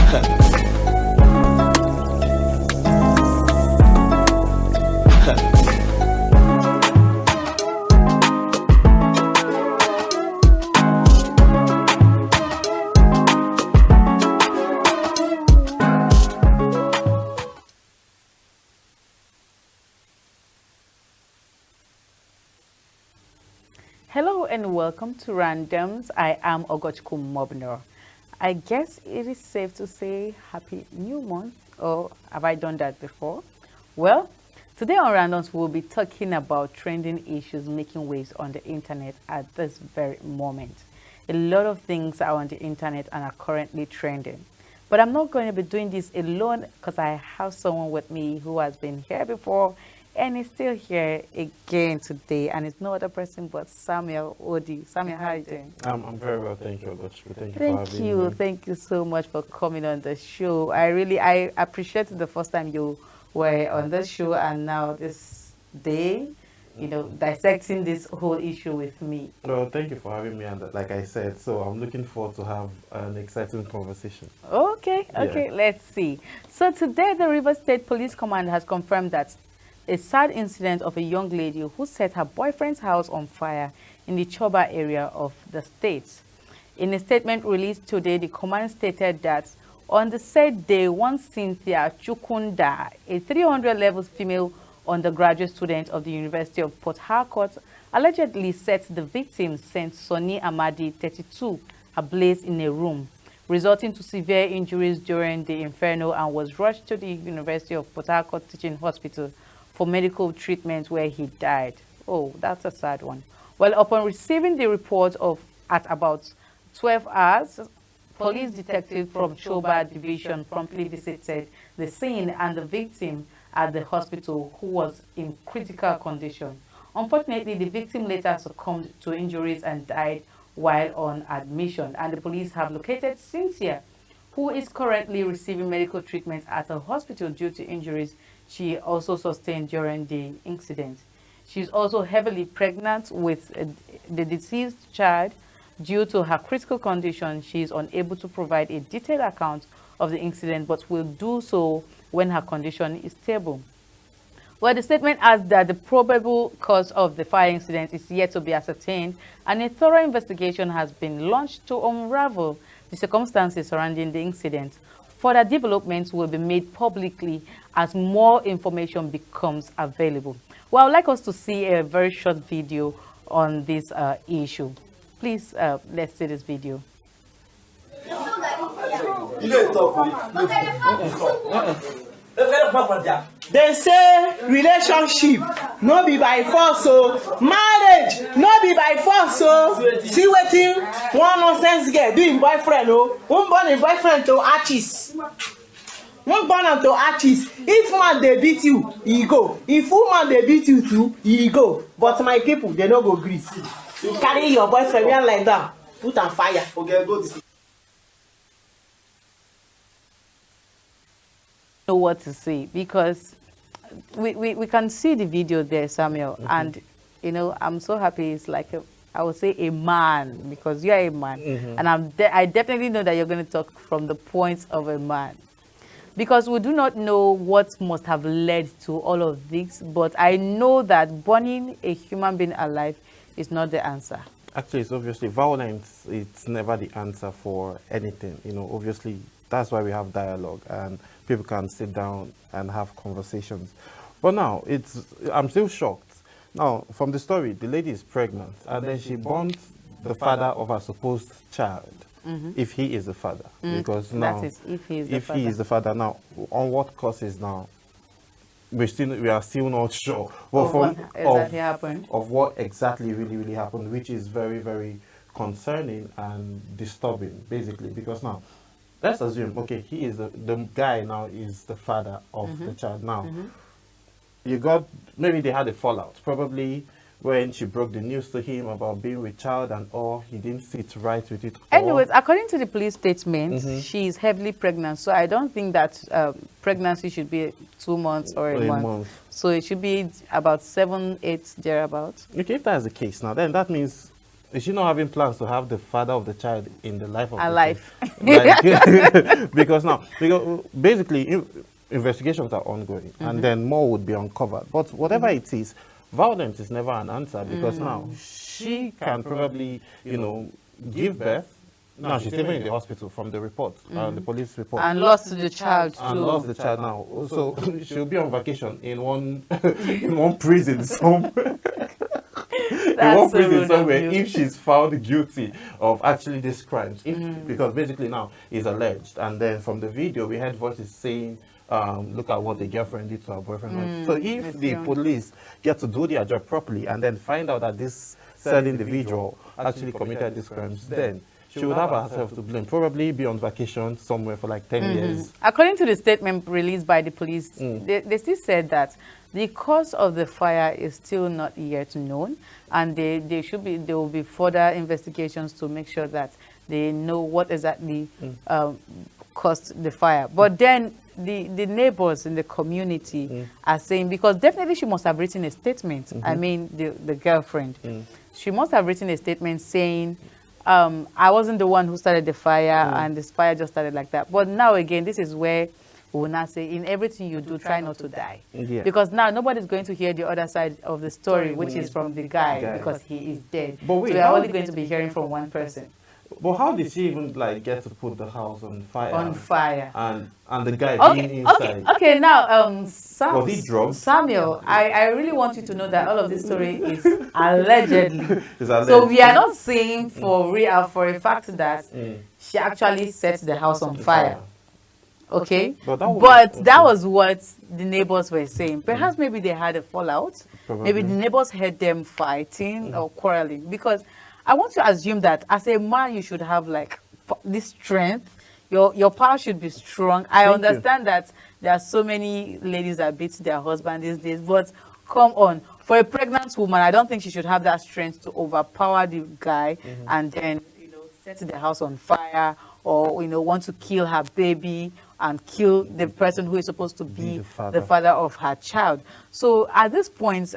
Hello and welcome to Randoms. I am Ogochukwu Mobner. I guess it is safe to say Happy New Month, or have I done that before? Well, today on Randoms we'll be talking about trending issues making waves on the internet at this very moment. A lot of things are on the internet and are currently trending. But I'm not going to be doing this alone because I have someone with me who has been here before and is still here again today, and it's no other person but Samuel Odi. Samuel, how are you doing? I'm very well, thank you, Ogochukwu. Thank you for having me. Thank you so much for coming on the show. I appreciated the first time you were on the show, and now this day, dissecting this whole issue with me. Well, thank you for having me, and like I said, so I'm looking forward to have an exciting conversation. Okay, let's see. So today, the Rivers State Police Command has confirmed that a sad incident of a young lady who set her boyfriend's house on fire in the Choba area of the state. In a statement released today, the command stated that on the said day, one Cynthia Chukwundah, a 300-level female undergraduate student of the University of Port Harcourt, allegedly set the victim, Saint Sunny Amadi, 32, ablaze in a room, resulting to severe injuries during the inferno, and was rushed to the University of Port Harcourt Teaching Hospital for medical treatment, where he died. Oh, that's a sad one. Well, upon receiving the report at about 12 hours, police detectives from Choba Division promptly visited the scene and the victim at the hospital, who was in critical condition. Unfortunately, the victim later succumbed to injuries and died while on admission, and the police have located Cynthia, who is currently receiving medical treatment at a hospital due to injuries she also sustained during the incident. She's also heavily pregnant with the deceased child. Due to her critical condition, she is unable to provide a detailed account of the incident, but will do so when her condition is stable. Well, the statement adds that the probable cause of the fire incident is yet to be ascertained, and a thorough investigation has been launched to unravel the circumstances surrounding the incident. Further developments will be made publicly as more information becomes available. Well, I would like us to see a very short video on this issue. Please, let's see this video. They say relationship no be by force, so marriage no be by force, so see wetin one nonsense girl do im boyfriend, won't born im boyfriend to arches, won't born am to arches. If man dey beat you, he go. If woman dey beat you too, he go. But my people, they no go gree. You carry your boyfriend wear like that, put on fire. Okay, go this. Know what to say, because we can see the video there, Samuel, and I'm so happy. It's like I would say a man, because you are a man, and I definitely know that you're going to talk from the point of a man, because we do not know what must have led to all of this, but I know that burning a human being alive is not the answer. Actually, it's obviously violence. It's never the answer for anything. Obviously, that's why we have dialogue and people can sit down and have conversations. But now, I'm still shocked. Now, from the story, the lady is pregnant, and then she burns the father of her supposed child, if he is the father. Because now, if he is the father, now, on what causes now? We are still not sure. But of what exactly really happened, which is very, very concerning and disturbing, basically. Because now, let's assume, okay, he is the guy now is the father of the child. Now, maybe they had a fallout. Probably when she broke the news to him about being with child and all, he didn't sit right with it. Anyways, according to the police statement, she is heavily pregnant. So I don't think that pregnancy should be 2 months or a month. So it should be about 7, 8, thereabouts. Okay, if that's the case now, then that means is she not having plans to have the father of the child in the life of Alive. Like, because basically investigations are ongoing, and then more would be uncovered. But whatever it is, violence is never an answer, because now she can probably, give birth. Now she's even in the hospital from the report, the police report. And lost the child too. And lost the child now. Also, she'll be on vacation in one in one prison somewhere. In one prison somewhere, if she's found guilty of actually these crimes. Because basically now it's alleged. And then from the video, we heard voices saying, look at what the girlfriend did to her boyfriend. So if the police get to do their job properly and then find out that this said individual actually committed these crimes, then she would have herself to blame. Probably be on vacation somewhere for like 10 years. According to the statement released by the police, they still said that the cause of the fire is still not yet known, and there will be further investigations to make sure that they know what exactly caused the fire. But then the neighbors in the community are saying, because definitely she must have written a statement. I mean, the girlfriend, she must have written a statement saying, I wasn't the one who started the fire, and this fire just started like that. But now again, this is where we will not say, in everything you do, try not to die. Because now nobody's going to hear the other side of the story, which is from the guy, because he is dead. But wait, so we are only going to be hearing from one person. But how did she even get to put the house on fire? On fire. And the guy being inside. Okay, now was he drunk? Samuel, I really want you to know that all of this story is allegedly. Alleged. So we are not saying for real, for a fact that she actually set the house on fire. Okay, but that was what the neighbors were saying. Perhaps maybe they had a fallout. Probably. Maybe the neighbors heard them fighting or quarreling. Because I want to assume that as a man, you should have this strength. Your power should be strong. I understand that there are so many ladies that beat their husband these days, but come on, for a pregnant woman, I don't think she should have that strength to overpower the guy and then set the house on fire, or want to kill her baby and kill the person who is supposed to be the father of her child. So at this point,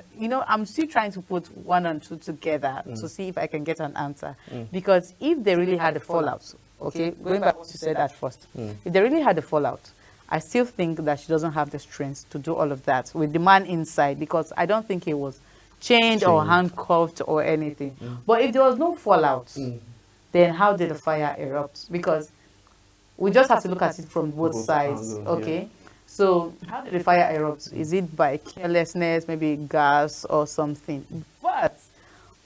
I'm still trying to put one and two together to see if I can get an answer. Because if they really had a fallout, okay, going back to what you said at first, if they really had a fallout, I still think that she doesn't have the strength to do all of that with the man inside, because I don't think he was chained or handcuffed or anything. But if there was no fallout, then how did the fire erupt? Because we just have to look at it from both sides, okay? So how did the fire erupt? Is it by carelessness, maybe gas or something? But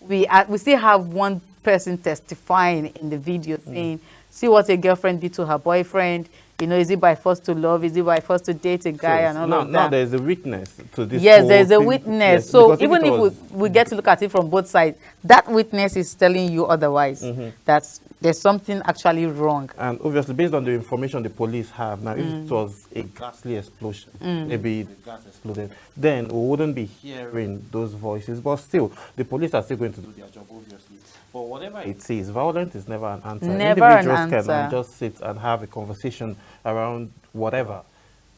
we still have one person testifying in the video saying, see what a girlfriend did to her boyfriend. Is it by force to love? Is it by force to date a guy and all of that? Now there's a witness to this. Yes, there's a witness. Yes, so even if we get to look at it from both sides, that witness is telling you otherwise. That there's something actually wrong. And obviously, based on the information the police have now, if it was a ghastly explosion, maybe the gas exploded, then we wouldn't be hearing those voices. But still, the police are still going to do their job, obviously. But whatever it is, violence is never an answer. Individuals can just sit and have a conversation around whatever.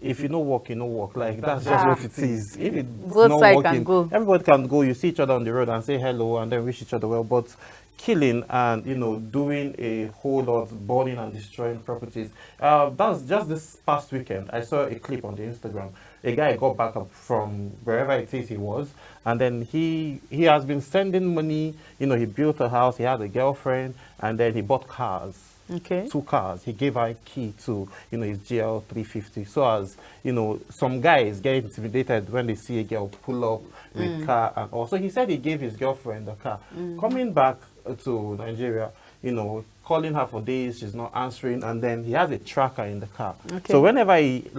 If you know walk, you know walk. That's just what it is. If it's both sides can go. Everybody can go. You see each other on the road and say hello and then wish each other well. But killing and doing a whole lot, burning and destroying properties. That's just this past weekend. I saw a clip on the Instagram. A guy got back up from wherever it is he was, and then he has been sending money. He built a house, he had a girlfriend, and then he bought cars. Okay. 2 cars. He gave her a key to his GL 350. So as some guys get intimidated when they see a girl pull up with car, and also he said he gave his girlfriend a car. Coming back to Nigeria, calling her for days, she's not answering, and then he has a tracker in the car. Okay. So whenever he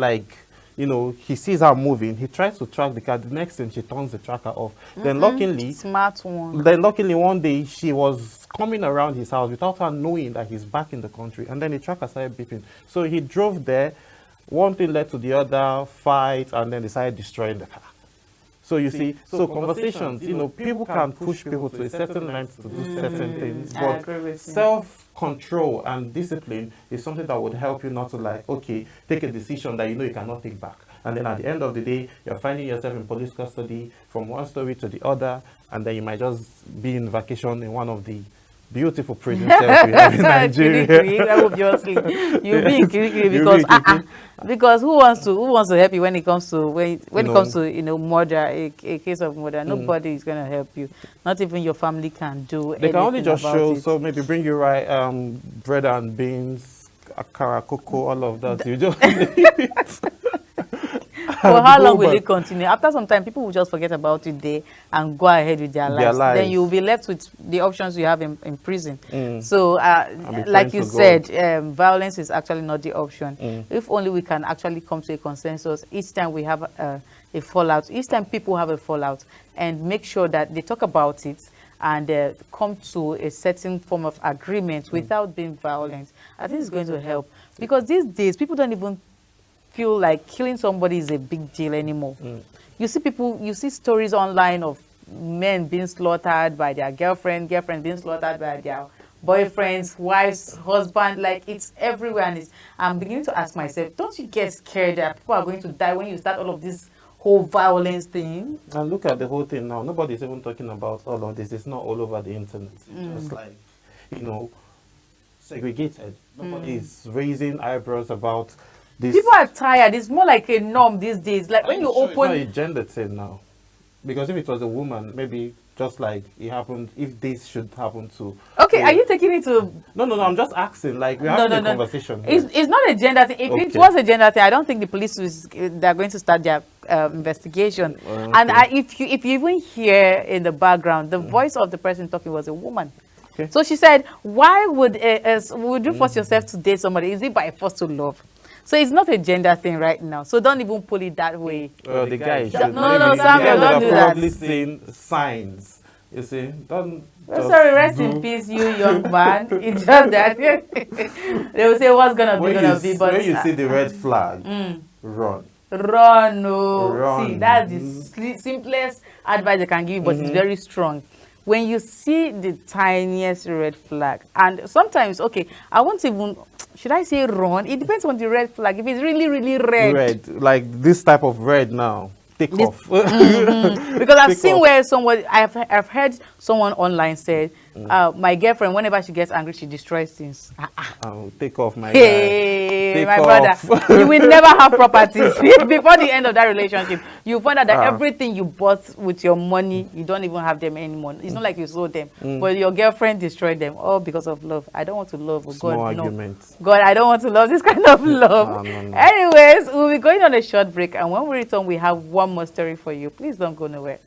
he sees her moving, he tries to track the car. The next thing, she turns the tracker off. Then luckily, smart one. Then luckily one day she was coming around his house without her knowing that he's back in the country, and then the tracker started beeping. So he drove there. One thing led to the other, fight, and then decided destroying the car. So you see, conversations, people can push people to a certain length to do certain things, but self-control and discipline is something that would help you not to take a decision that you cannot take back. And then at the end of the day, you're finding yourself in police custody from one story to the other, and then you might just be in vacation in one of the beautiful prison cells we have in Nigeria. Obviously, you'll be in Kirikiri because who wants to help you when it comes to when it comes to murder, a case of murder? Nobody is going to help you. Not even your family can do. They can only just show. It. So maybe bring you bread and beans, akara, cocoa, all of that. You just. For how long will it continue? After some time, people will just forget about it there and go ahead with their lives. Then you will be left with the options you have in prison. So, like you said, violence is actually not the option. If only we can actually come to a consensus each time we have a fallout, each time people have a fallout, and make sure that they talk about it and come to a certain form of agreement without being violent. I think it's going to help. Because these days, people don't even feel like killing somebody is a big deal anymore. You see stories online of men being slaughtered by their girlfriend being slaughtered by their boyfriends, wives, husband. Like, it's everywhere. And I'm beginning to ask myself, don't you get scared that people are going to die when you start all of this whole violence thing? And look at the whole thing now. Nobody's even talking about all of this. It's not all over the internet. Just like, segregated. Nobody is raising eyebrows about this. People are tired. It's more like a norm these days. Like when you open... It's not a gender thing now. Because if it was a woman, maybe just like it happened, if this should happen to... Okay, are you taking it to... No, I'm just asking. Like, we're having a conversation. It's not a gender thing. If it was a gender thing, I don't think the police they're going to start their investigation. And if you even hear in the background, the voice of the person talking was a woman. Okay. So she said, why would you force yourself to date somebody? Is it by force to love? So it's not a gender thing right now. So don't even pull it that way. Well, the guy should. No, Samuel, don't do that. Probably seeing signs. You see, don't. Sorry, rest in peace, you young man. It's just that they will say what's gonna be. But when you see the red flag, run. Run, no. Run. See, that's the simplest advice I can give you, but it's very strong. When you see the tiniest red flag, and sometimes, okay, I won't even, should I say run? It depends on the red flag. If it's really, really red. Red, like this type of red now, take off. Because I've seen where I've heard someone online say, my girlfriend, whenever she gets angry, she destroys things. I'll take off, my guy. My off. brother, you will never have properties. Before the end of that relationship, you find out that everything you bought with your money, you don't even have them anymore. It's not like you sold them, but your girlfriend destroyed them, all because of love. I don't want to love. God, no. God, I don't want to love this kind of love. No. Anyways, we'll be going on a short break, and when we return, we have one more story for you. Please don't go nowhere.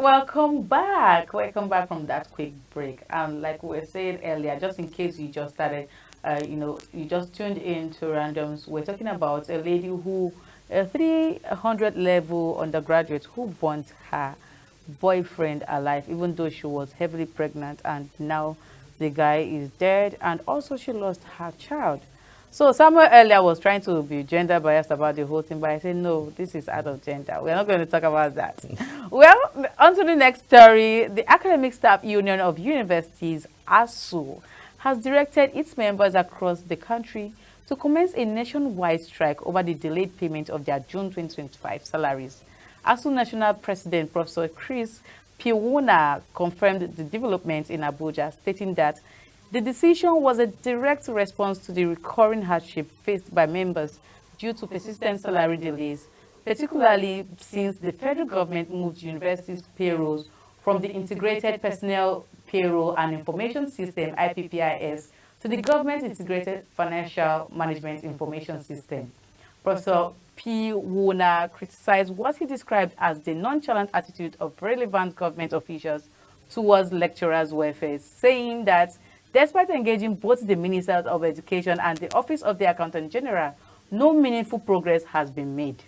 Welcome back from that quick break. Like we were saying earlier, just in case you just started you just tuned in to Randoms, we're talking about a lady who, a 300 level undergraduate who burnt her boyfriend alive, even though she was heavily pregnant, and now the guy is dead, and also she lost her child. So Samuel earlier was trying to be gender biased about the whole thing, but I said, no, this is out of gender. We're not going to talk about that. Well, on to the next story. The Academic Staff Union of Universities, ASU, has directed its members across the country to commence a nationwide strike over the delayed payment of their June 2025 salaries. ASU National President Professor Chris Piwuna confirmed the development in Abuja, stating that the decision was a direct response to the recurring hardship faced by members due to persistent salary delays, particularly since the federal government moved universities' payrolls from the Integrated Personnel Payroll and Information System, IPPIS, to the Government Integrated Financial Management Information System. Professor P. Wona criticized what he described as the nonchalant attitude of relevant government officials towards lecturers' welfare, saying that despite engaging both the Ministers of Education and the Office of the Accountant General, no meaningful progress has been made.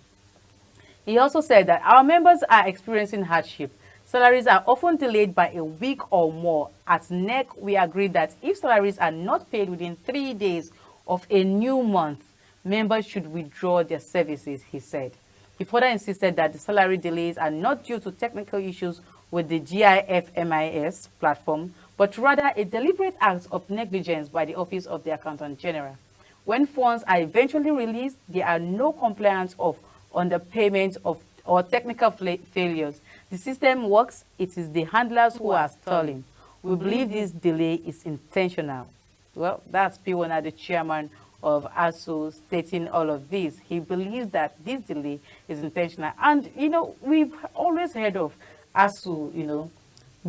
He also said that our members are experiencing hardship. Salaries are often delayed by a week or more. At NEC, we agreed that if salaries are not paid within 3 days of a new month, members should withdraw their services, he said. He further insisted that the salary delays are not due to technical issues with the GIFMIS platform, but rather a deliberate act of negligence by the Office of the Accountant General. When funds are eventually released, there are no compliance of underpayment or technical failures. The system works. It is the handlers who are stalling. We believe this delay is intentional. Well, that's Piwona, the chairman of ASU, stating all of this. He believes that this delay is intentional. And, you know, we've always heard of ASU, you know,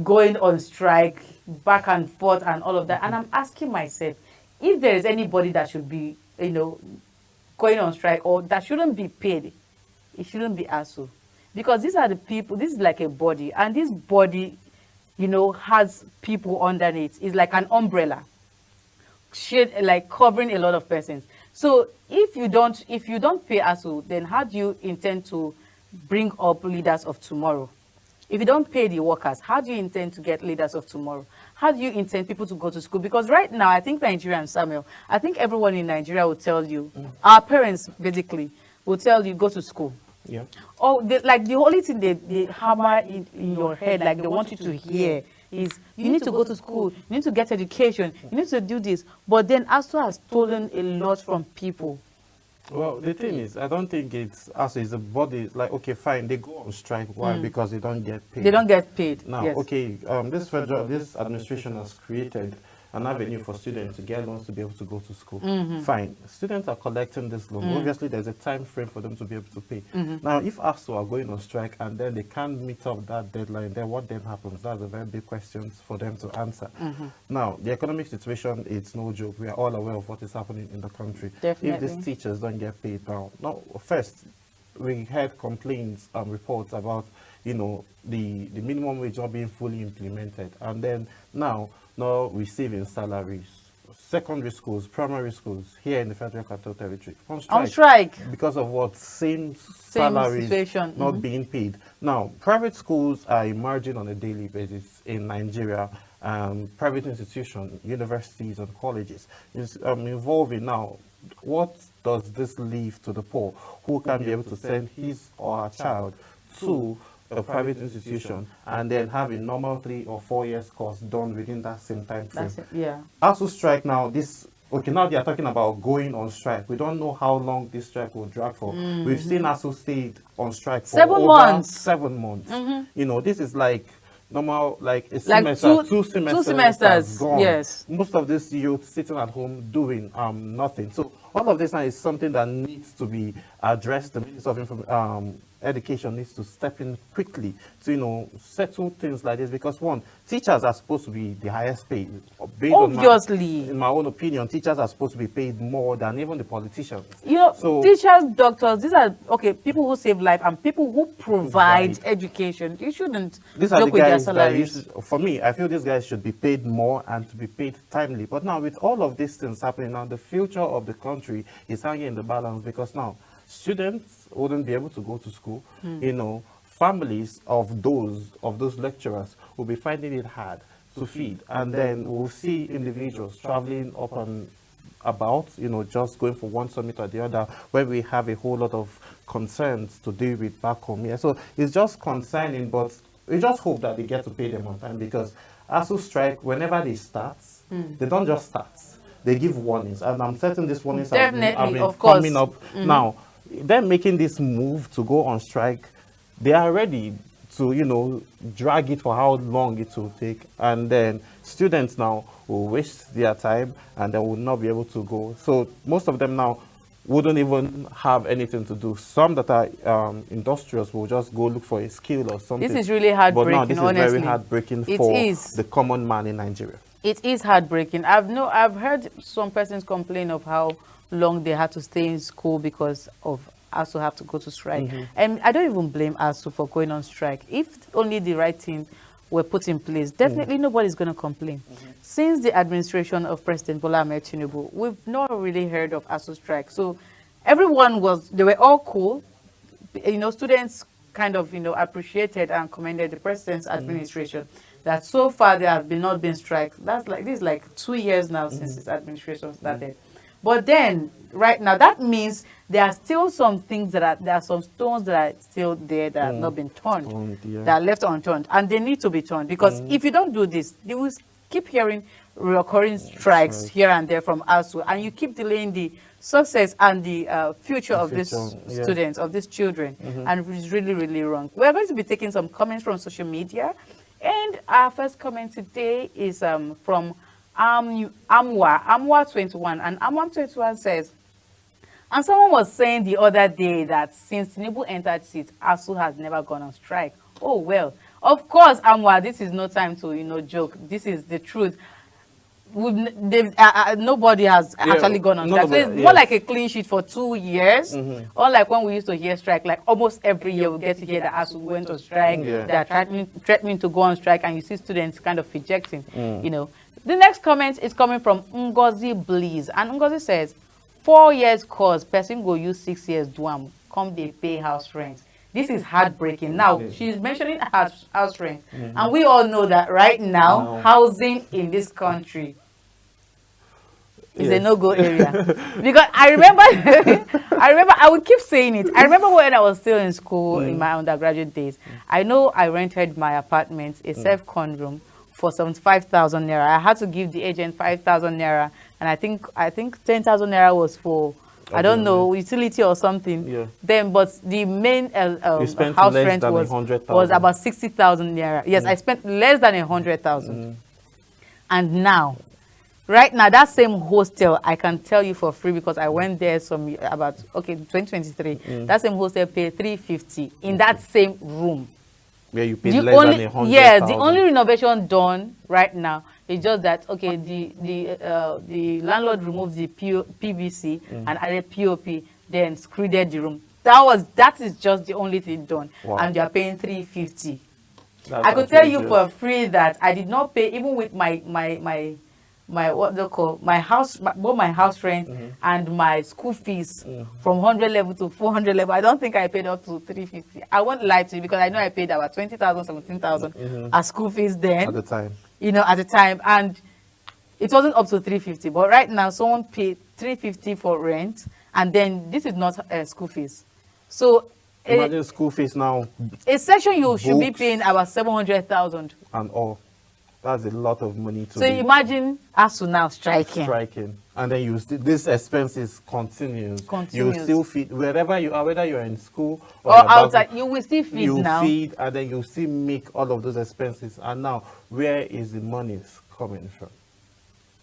going on strike, back and forth and all of that. And I'm asking myself, if there is anybody that should be, you know, going on strike or that shouldn't be paid, it shouldn't be ASU. Because these are the people, this is like a body, and this body, you know, has people underneath. It's like an umbrella, like covering a lot of persons. So if you don't pay ASU, then how do you intend to bring up leaders of tomorrow? If you don't pay the workers, how do you intend to get leaders of tomorrow? How do you intend people to go to school? Because right now, I think Nigeria and Samuel, I think everyone in Nigeria will tell you, our parents basically will tell you, go to school. Yeah. Or like the only thing they hammer in your head, like they want you to hear, is you need to go to school, you need to get education, you need to do this. But then ASU has stolen a lot from people. Well, the thing is, I don't think it's ASU is a body. Like, okay, fine, they go on strike. Why? Because they don't get paid. They don't get paid. Now, yes. Okay, this administration has created an avenue for students to get loans to be able to go to school. Fine, students are collecting this loan. Obviously, there's a time frame for them to be able to pay. Now, if ASU are going on strike and then they can't meet up that deadline, then what then happens? That's a very big question for them to answer. Now, the economic situation, it's no joke. We are all aware of what is happening in the country. Definitely. If these teachers don't get paid now, first, we had complaints and reports about, you know, the minimum wage not being fully implemented, and then now receiving salaries. Secondary schools, primary schools here in the Federal Capital Territory on strike because of what? Same salaries situation. not being paid. Now, private schools are emerging on a daily basis in Nigeria. Private institutions, universities and colleges is involving now. What does this leave to the poor who can be able to send his or her child to a private institution and then have a normal 3 or 4 years course done within that same time frame? That's it, yeah. ASU strike now, now they are talking about going on strike. We don't know how long this strike will drag for. We've seen ASU stayed on strike for 7 months. 7 months. You know, this is like normal, like a Like semester, two semesters. 2 semesters. Gone. Yes. Most of this youth sitting at home doing nothing. So all of this now is something that needs to be addressed. The Minister of Education needs to step in quickly to, you know, settle things like this, because one, teachers are supposed to be the highest paid. Obviously. In my own opinion, teachers are supposed to be paid more than even the politicians. You know, So, teachers, doctors, these are, okay, people who save life and people who provide education. You shouldn't these are joke the with their guys that salaries. for me, I feel these guys should be paid more and to be paid timely. But now with all of these things happening now, the future of the country is hanging in the balance, because now students wouldn't be able to go to school. You know, families of those lecturers will be finding it hard to feed, and then we'll see individuals traveling up and about, you know, just going for one summit or the other, where we have a whole lot of concerns to deal with back home here. So it's just concerning, but we just hope that they get to pay them on time, because ASU strike, whenever they start, they don't just start. They give warnings, and I'm certain these warnings have been coming up. Now, them making this move to go on strike, they are ready to, you know, drag it for how long it will take. And then students now will waste their time and they will not be able to go. So most of them now wouldn't even have anything to do. Some that are industrious will just go look for a skill or something. This is really heartbreaking, but now this honestly. is very heartbreaking for the common man in Nigeria. It is heartbreaking. I've heard some persons complain of how long they had to stay in school because of ASU have to go to strike. And I don't even blame ASU for going on strike. If only the right things were put in place, definitely nobody's going to complain. Since the administration of President Bola Ahmed Tinubu, we've not really heard of ASU strike. So everyone they were all cool. You know, students kind of, you know, appreciated and commended the president's administration. That so far there have not been strikes. This is like 2 years now since his administration started. But then right now that means there are still some things there are some stones that are still there that have not been turned, that are left unturned, and they need to be turned, because if you don't do this, you will keep hearing recurring strikes here and there from ASU, and you keep delaying the success and the future of these students, of these children, and it's really, really wrong. We're going to be taking some comments from social media, and our first comment today is from Amwa21, and Amwa21 says, and someone was saying the other day that since Tinubu entered seat, ASU has never gone on strike. Oh, well, of course, Amwa, this is no time to, you know, joke. This is the truth. Nobody has actually gone on strike. So it's more like a clean sheet for 2 years. Unlike when we used to hear strike, like almost every year we get to hear that ASU went on strike. They are threatening to go on strike, and you see students kind of rejecting, you know. The next comment is coming from Ngozi Bleeze, and Ngozi says, 4 years course, person go use 6 years do come they pay house rent. This is heartbreaking. Now, she's mentioning house rent, and we all know that right now, housing in this country is a no-go area. Because I remember, I would keep saying it. I remember when I was still in school in my undergraduate days, I know I rented my apartment, a self-con room, for 75,000 naira. I had to give the agent 5,000 naira, and I think 10,000 naira was for, I don't know, utility or something. Then, but the main house rent was about 60,000 naira. Yes, I spent less than 100,000. And now, right now, that same hostel, I can tell you for free, because I went there 2023. That same hostel paid 350 in that same room. Where you paid less than 100,000. Yeah, the only renovation done right now is just that, okay, the landlord removed the PVC and added POP, then screeded the room. That is just the only thing done. And you are paying 350. I could tell you for free that I did not pay, even with my what they call my house, both my house rent and my school fees from 100 level to 400 level. I don't think I paid up to 350. I won't lie to you, because I know I paid about 20,000, 17,000 as school fees then. At the time. You know, at the time, and it wasn't up to 350. But right now, someone paid 350 for rent, and then this is not school fees. So imagine school fees now. A section you should be paying about 700,000 and all. That's a lot of money to. So imagine ASU now striking, and then this expenses continues. You still feed wherever you are, whether you are in school or outside. You will still feed now. You feed, and then you still make all of those expenses. And now, where is the money coming from?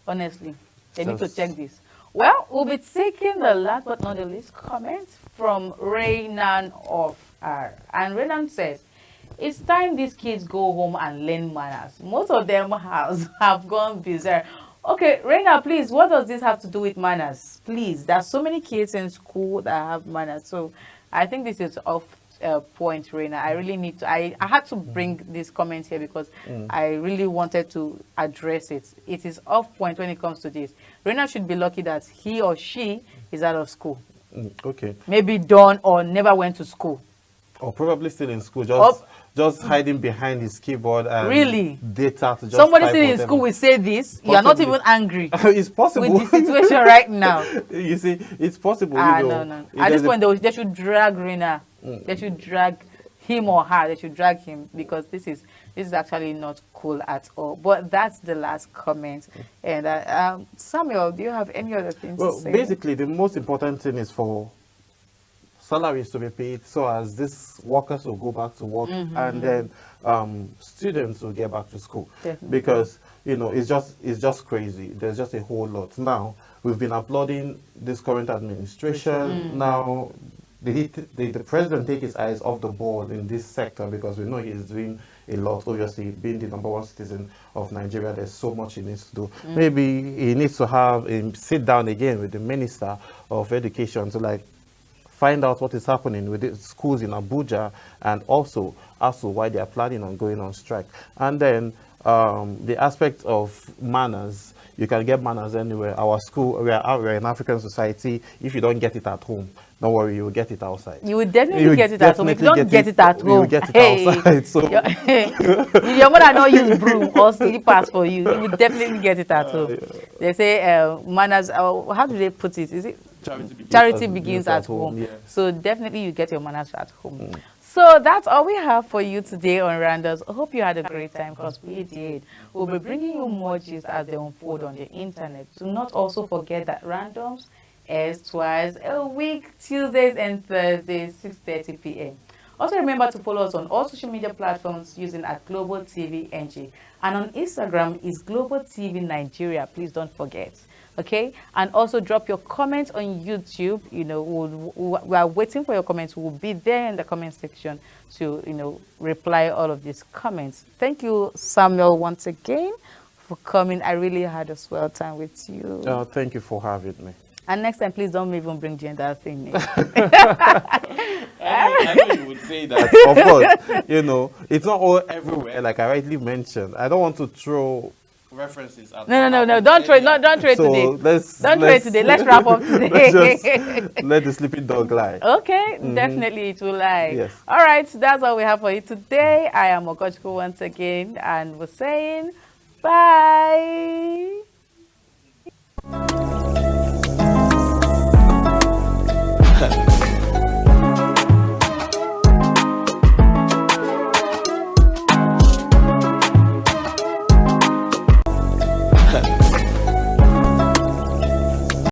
Honestly, they need to check this. Well, we'll be taking the last but not the least comment from Raynan of R, and Raynan says, it's time these kids go home and learn manners. Most of them have gone bizarre. Okay, Reina, please, what does this have to do with manners? Please, there's so many kids in school that have manners. So I think this is off point, Reina. I really need to, I had to bring this comment here because I really wanted to address it. It is off point when it comes to this. Reina should be lucky that he or she is out of school. Okay. Maybe done or never went to school. Or probably still in school, just hiding behind his keyboard and data to just somebody sitting in school will say this. Possibly. You are not even angry. It's possible with the situation right now. You see, it's possible. No. At this point, they should drag Rina. They should drag him or her. They should drag him, because this is actually not cool at all. But that's the last comment. And Samuel, do you have any other things to say? Basically, the most important thing is for salaries to be paid so as these workers will go back to work, and then students will get back to school. Definitely. Because it's just crazy. There's just a whole lot. Now we've been applauding this current administration. Now the president take his eyes off the ball in this sector, because we know he is doing a lot. Obviously, being the #1 citizen of Nigeria, there's so much he needs to do. Maybe he needs to have him sit down again with the Minister of Education to find out what is happening with the schools in Abuja, and also why they are planning on going on strike. And then the aspect of manners. You can get manners anywhere. Our school, we're an African society. If you don't get it at home, don't worry, you will get it outside. You will definitely get it at home. If you don't get it at home, you will get it outside. So your mother not use broom or slippers for you. You will definitely get it at home. They say manners. How do they put it? Is it charity begins at home? Yeah. So definitely you get your manners at home. So that's all we have for you today on Randos. I hope you had a great time, because we did. We'll be bringing you more gist as they unfold on the internet. Do not also forget that Randoms airs twice a week, Tuesdays and Thursdays, 6:30 p.m. Also remember to follow us on all social media platforms using Global TV NG. And on Instagram is Global TV Nigeria. Please don't forget. Okay, and also drop your comments on YouTube. We are waiting for your comments. We'll be there in the comment section to reply all of these comments. Thank you, Samuel, once again for coming. I really had a swell time with you. Thank you for having me. And next time, please don't even bring gender thing. I know you would say that. Of course, it's not all everywhere. Like I rightly mentioned, I don't want to throw references at no, don't trade today. Don't trade today. Let's wrap up today. Let the sleeping dog lie. Okay, definitely it will lie. Yes. All right, that's all we have for you today. I am Okochukwu once again, and we're saying bye.